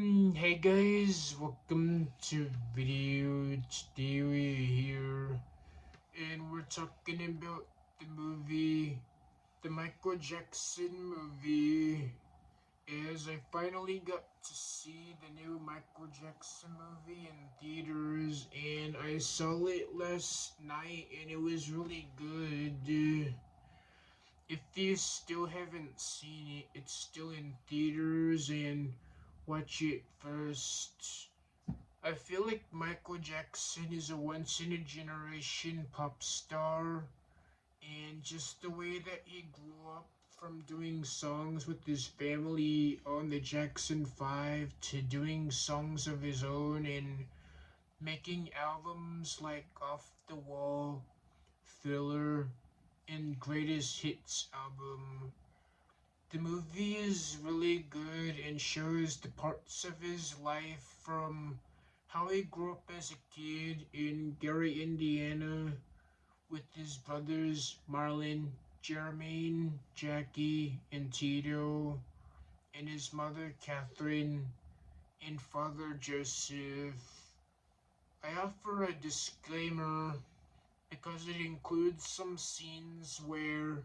Hey guys, welcome to video. Today we're here and we're talking about the movie, the Michael Jackson movie. As I finally got to see the new Michael Jackson movie in theaters, and I saw it last night, and it was really good. If you still haven't seen it, it's still in theaters and watch it first. I feel like Michael Jackson is a once in a generation pop star, and just the way that he grew up from doing songs with his family on the Jackson 5 to doing songs of his own and making albums like Off the Wall, Thriller, and Greatest Hits album. The movie is really good and shows the parts of his life from how he grew up as a kid in Gary, Indiana, with his brothers Marlon, Jermaine, Jackie, and Tito, and his mother Catherine and father Joseph. I offer a disclaimer because it includes some scenes where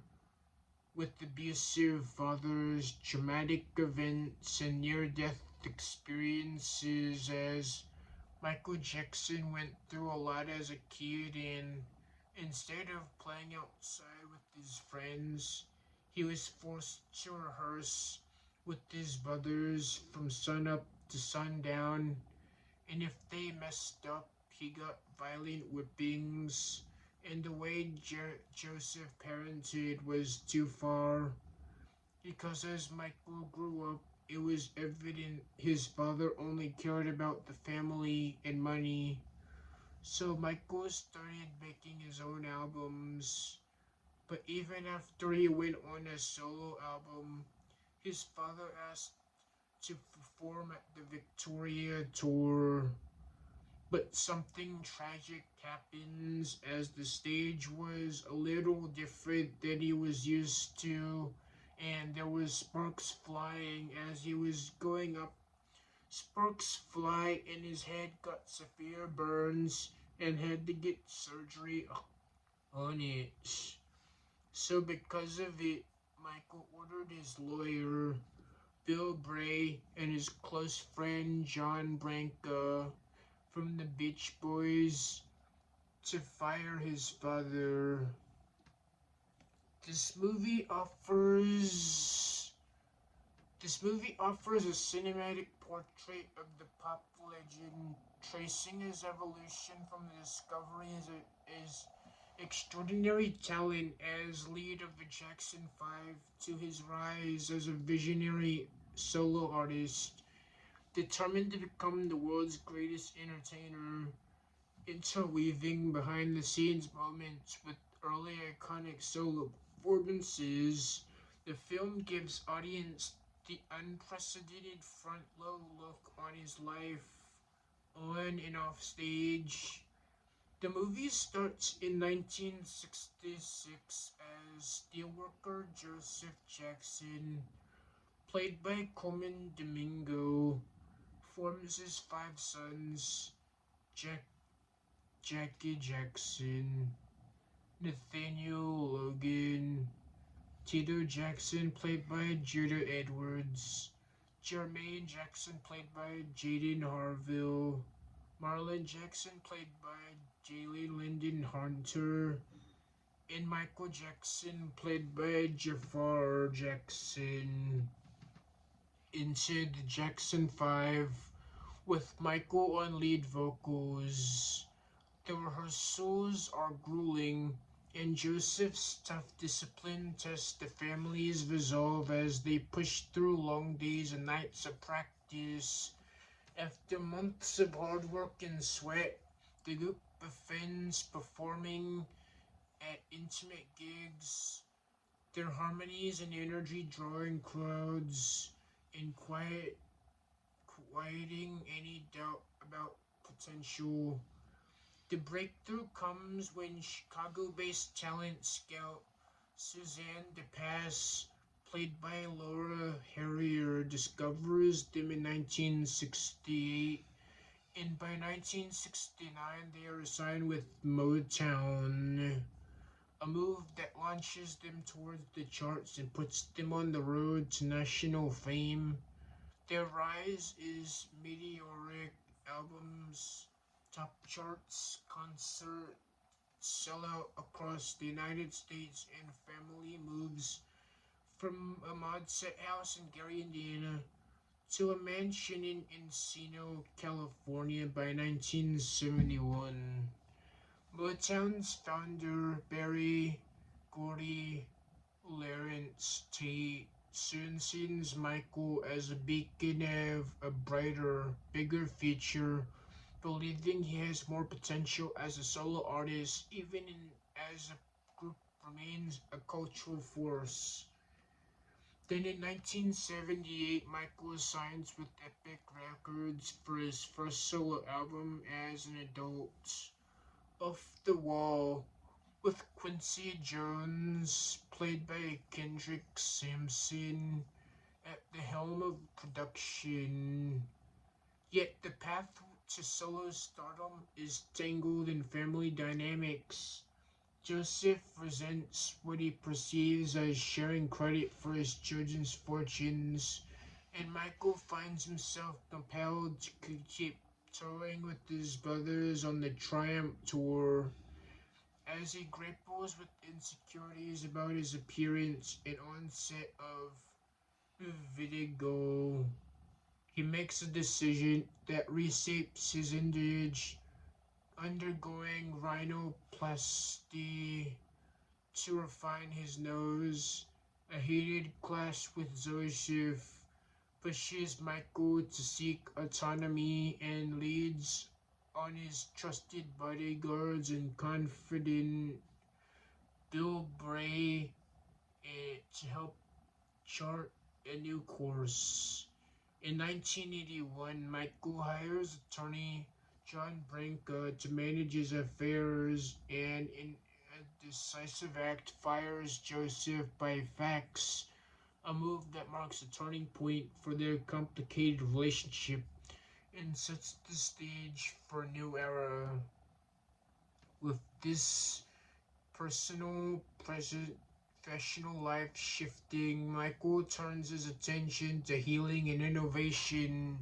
with abusive fathers, traumatic events, and near death experiences, as Michael Jackson went through a lot as a kid, and instead of playing outside with his friends, he was forced to rehearse with his brothers from sunup to sundown, and if they messed up, he got violent whippings, and the way Joseph parented was too far, because as Michael grew up, it was evident his father only cared about the family and money. So Michael started making his own albums, but even after he went on a solo album, his father asked to perform at the Victoria tour. But something tragic happens as the stage was a little different than he was used to, and there was sparks flying as he was going up. Sparks fly, and his head got severe burns and had to get surgery on it. So, because of it, Michael ordered his lawyer, Bill Bray, and his close friend John Branca from the Beach Boys to fire his father. This movie offers this movie offers a cinematic portrait of the pop legend, tracing his evolution from the discovery as his extraordinary talent as lead of the Jackson 5 to his rise as a visionary solo artist, determined to become the world's greatest entertainer. Interweaving behind the scenes moments with early iconic solo performances, the film gives audience the unprecedented front row look on his life on and off stage. The movie starts in 1966 as steelworker Joseph Jackson, played by Coleman Domingo, forms his five sons, Jack Jackie Jackson, Nathaniel Logan, Tito Jackson, played by Judah Edwards, Jermaine Jackson, played by Jaden Harville, Marlon Jackson, played by Jalen Lyndon Hunter, and Michael Jackson, played by Jafar Jackson. Into the Jackson 5 with Michael on lead vocals. The rehearsals are grueling, and Joseph's tough discipline tests the family's resolve as they push through long days and nights of practice. After months of hard work and sweat, the group begins performing at intimate gigs, their harmonies and energy drawing crowds and quieting any doubt about potential. The breakthrough comes when Chicago based talent scout Suzanne DePass played by Laura Harrier, discovers them in 1968, and by 1969 they are signed with Motown, a move that launches them towards the charts and puts them on the road to national fame. Their rise is meteoric. Albums, top charts, concert, sellout across the United States, and family moves from a mod set house in Gary, Indiana to a mansion in Encino, California by 1971. Motown's founder, Barry Gordy Lawrence Tate, soon sees Michael as a beacon of a brighter, bigger future, believing he has more potential as a solo artist, even as a group remains a cultural force. Then in 1978, Michael signs with Epic Records for his first solo album as an adult, Off the Wall, with Quincy Jones, played by Kendrick Sampson, at the helm of production. Yet the path to solo stardom is tangled in family dynamics. Joseph resents what he perceives as sharing credit for his children's fortunes, and Michael finds himself compelled to keep touring with his brothers on the Triumph Tour. As he grapples with insecurities about his appearance and onset of vitiligo, he makes a decision that reshapes his image, undergoing rhinoplasty to refine his nose. A heated clash with Joseph pushes Michael to seek autonomy and leads on his trusted bodyguards and confidant Bill Bray to help chart a new course. In 1981, Michael hires attorney John Branca to manage his affairs, and in a decisive act fires Joseph by fax, a move that marks a turning point for their complicated relationship and sets the stage for a new era. With this personal, professional life shifting, Michael turns his attention to healing and innovation.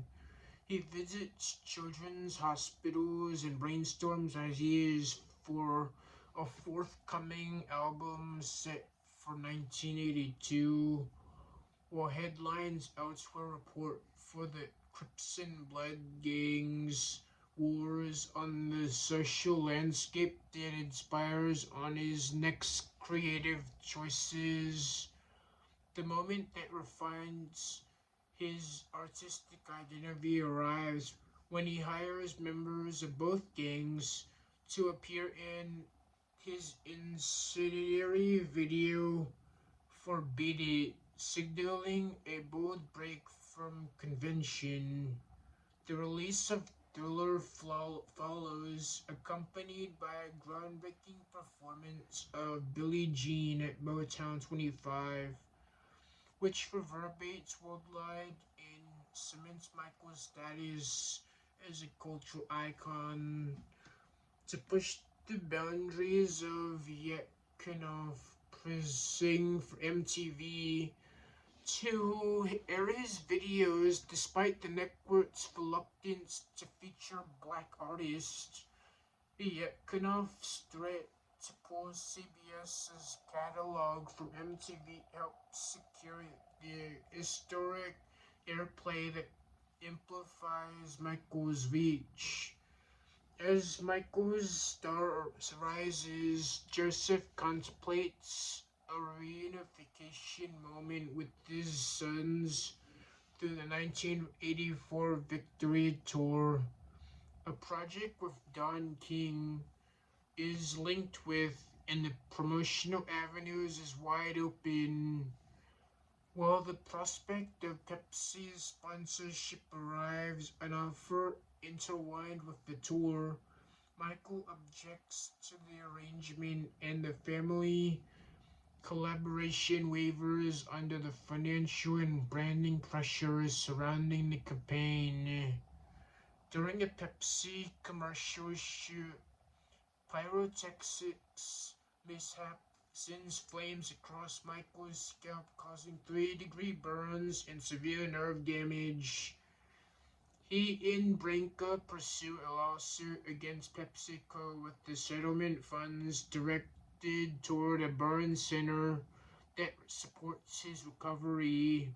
He visits children's hospitals and brainstorms ideas for a forthcoming album set for 1982, while headlines elsewhere report for the Crips and Blood gangs wars on the social landscape that inspires on his next creative choices. The moment that refines his artistic identity arrives when he hires members of both gangs to appear in his incendiary video for Beat It, signaling a bold break from convention. The release of Thriller follows, accompanied by a groundbreaking performance of Billie Jean at Motown 25, which reverberates worldwide and cements Michael's status as a cultural icon. To push the boundaries of Yakov pressing for MTV to air his videos despite the network's reluctance to feature black artists. Yakunov's threat to pull CBS's catalog from MTV helped secure the historic airplay that amplifies Michael's reach. As Michael's star rises, Joseph contemplates a reunification moment with his sons through the 1984 Victory Tour, a project with Don King is linked with, and the promotional avenues is wide open. While the prospect of Pepsi's sponsorship arrives, an offer intertwined with the tour, Michael objects to the arrangement, and the family collaboration wavers under the financial and branding pressures surrounding the campaign. During a Pepsi commercial shoot, pyrotechnics mishap sends flames across Michael's scalp, causing 3-degree burns and severe nerve damage. He and Branca pursue a lawsuit against PepsiCo with the settlement funds directed toward a burn center that supports his recovery.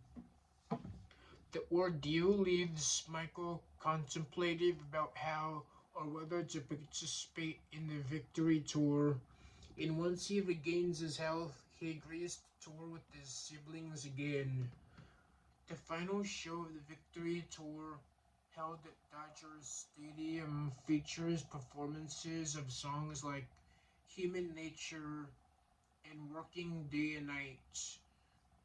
The ordeal leaves Michael contemplative about how or whether to participate in the Victory Tour, and once he regains his health, he agrees to tour with his siblings again. The final show of the Victory Tour, held at Dodger Stadium, features performances of songs like Human Nature and Working Day and Night,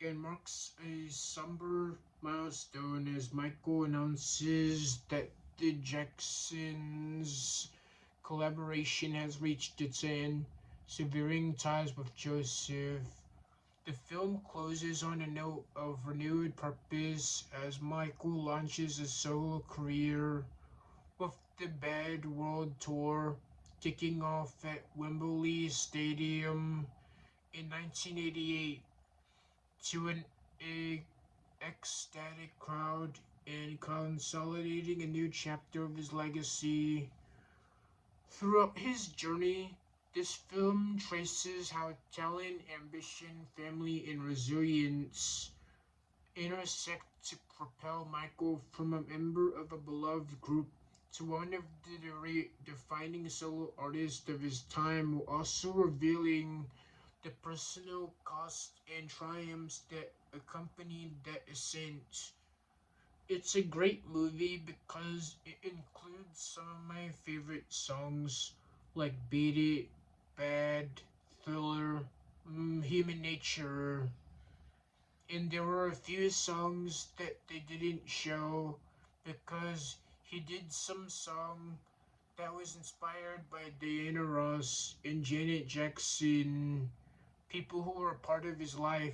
and marks a somber milestone as Michael announces that the Jacksons' collaboration has reached its end, severing ties with Joseph. The film closes on a note of renewed purpose as Michael launches a solo career with the Bad World Tour kicking off at Wembley Stadium in 1988 to an ecstatic crowd and consolidating a new chapter of his legacy. Throughout his journey, this film traces how talent, ambition, family, and resilience intersect to propel Michael from a member of a beloved group to one of the defining solo artists of his time, while also revealing the personal costs and triumphs that accompanied that ascent. It's a great movie because it includes some of my favorite songs like Beat It, Bad, Thriller, Human Nature, and there were a few songs that they didn't show because he did some song that was inspired by Diana Ross and Janet Jackson, people who were a part of his life,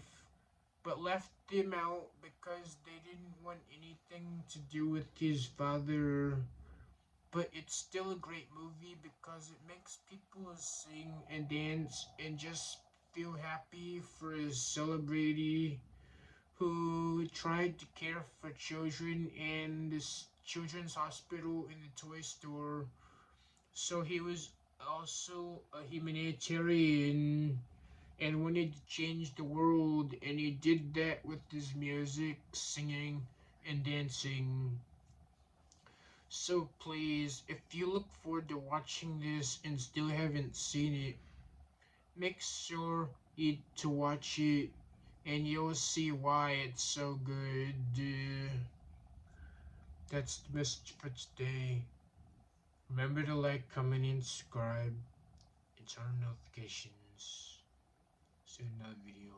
but left him out because they didn't want anything to do with his father. But it's still a great movie because it makes people sing and dance and just feel happy for a celebrity who tried to care for children in this children's hospital in the toy store. So he was also a humanitarian and wanted to change the world, and he did that with his music, singing, and dancing. So please, if you look forward to watching this and still haven't seen it, make sure you to watch it, and you'll see why it's so good. That's the message for today. Remember to like, comment, and subscribe, and turn on notifications. See you in another video.